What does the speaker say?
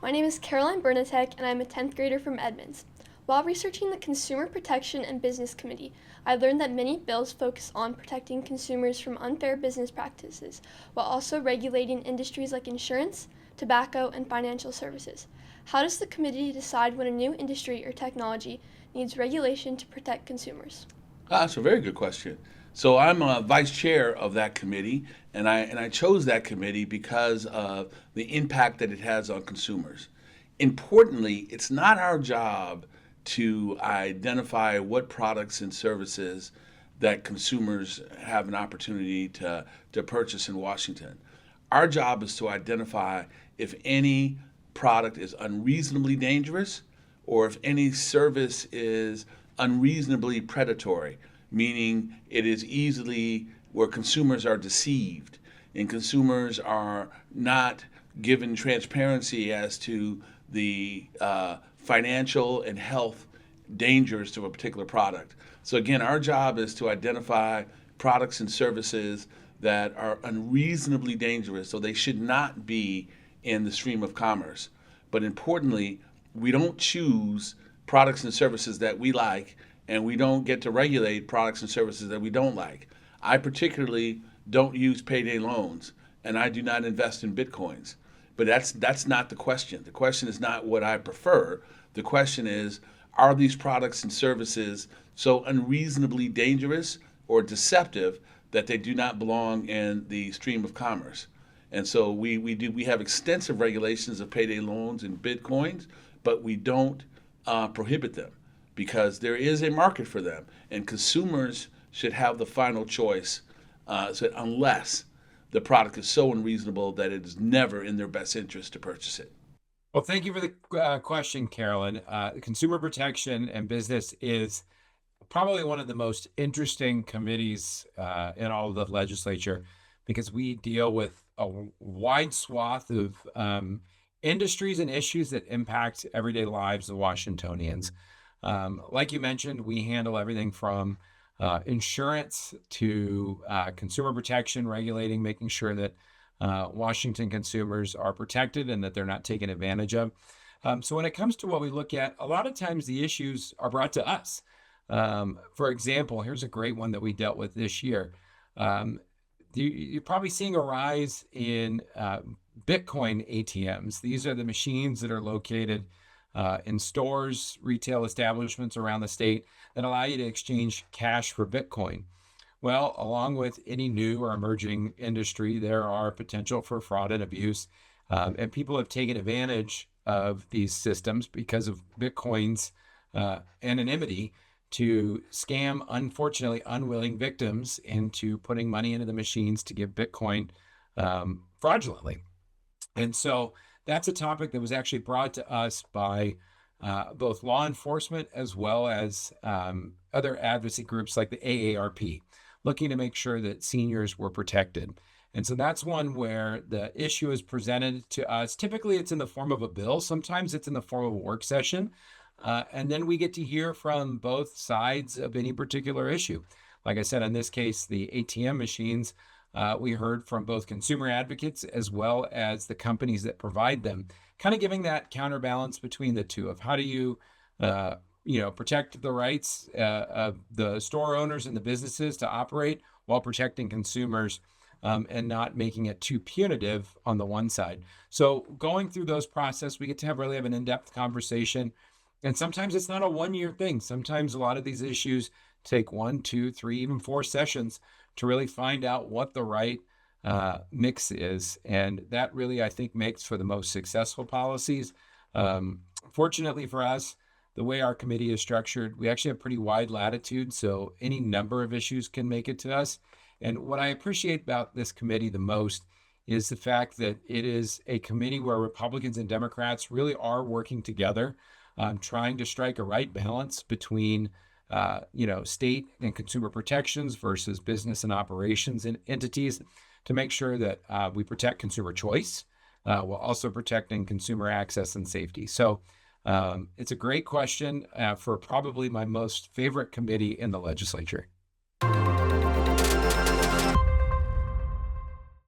My name is Caroline Bernatek, and I'm a 10th grader from Edmonds. While researching the Consumer Protection and Business Committee, I learned that many bills focus on protecting consumers from unfair business practices, while also regulating industries like insurance, tobacco, and financial services. How does the committee decide when a new industry or technology needs regulation to protect consumers? That's a very good question. So I'm vice chair of that committee, and I chose that committee because of the impact that it has on consumers. Importantly, it's not our job to identify what products and services that consumers have an opportunity to purchase in Washington. Our job is to identify if any product is unreasonably dangerous or if any service is unreasonably predatory, meaning it is easily where consumers are deceived and consumers are not given transparency as to the financial and health dangers to a particular product. So again, our job is to identify products and services that are unreasonably dangerous, so they should not be in the stream of commerce. But importantly, we don't choose products and services that we like, and we don't get to regulate products and services that we don't like. I particularly don't use payday loans, and I do not invest in bitcoins. But that's not the question. The question is not what I prefer. The question is, are these products and services so unreasonably dangerous or deceptive that they do not belong in the stream of commerce? And so we have extensive regulations of payday loans and bitcoins, but we don't prohibit them because there is a market for them, and consumers should have the final choice. So unless the product is so unreasonable that it is never in their best interest to purchase it. Well, thank you for the question, Carolyn. Consumer protection and business is probably one of the most interesting committees in all of the legislature because we deal with a wide swath of industries and issues that impact everyday lives of Washingtonians. Like you mentioned, we handle everything from insurance to consumer protection, regulating, making sure that Washington consumers are protected and that they're not taken advantage of. So when it comes to what we look at, a lot of times the issues are brought to us. For example, here's a great one that we dealt with this year. You're probably seeing a rise in Bitcoin ATMs. These are the machines that are located in stores, retail establishments around the state that allow you to exchange cash for Bitcoin. Well, along with any new or emerging industry, there are potential for fraud and abuse, and people have taken advantage of these systems because of Bitcoin's anonymity to scam, unfortunately, unwilling victims into putting money into the machines to give Bitcoin fraudulently. And so that's a topic that was actually brought to us by both law enforcement as well as other advocacy groups like the AARP, looking to make sure that seniors were protected. And so that's one where the issue is presented to us. Typically, it's in the form of a bill. Sometimes it's in the form of a work session. And then we get to hear from both sides of any particular issue. Like I said, in this case, the ATM machines, we heard from both consumer advocates as well as the companies that provide them, kind of giving that counterbalance between the two of how do you, protect the rights of the store owners and the businesses to operate while protecting consumers and not making it too punitive on the one side. So going through those process, we get to really have an in-depth conversation. And sometimes it's not a one-year thing. Sometimes a lot of these issues take 1, 2, 3, even 4 sessions to really find out what the right mix is. And that really, I think, makes for the most successful policies. Fortunately for us, the way our committee is structured, we actually have pretty wide latitude. So any number of issues can make it to us. And what I appreciate about this committee the most is the fact that it is a committee where Republicans and Democrats really are working together, trying to strike a right balance between state and consumer protections versus business and operations and entities to make sure that we protect consumer choice while also protecting consumer access and safety. So it's a great question for probably my most favorite committee in the legislature.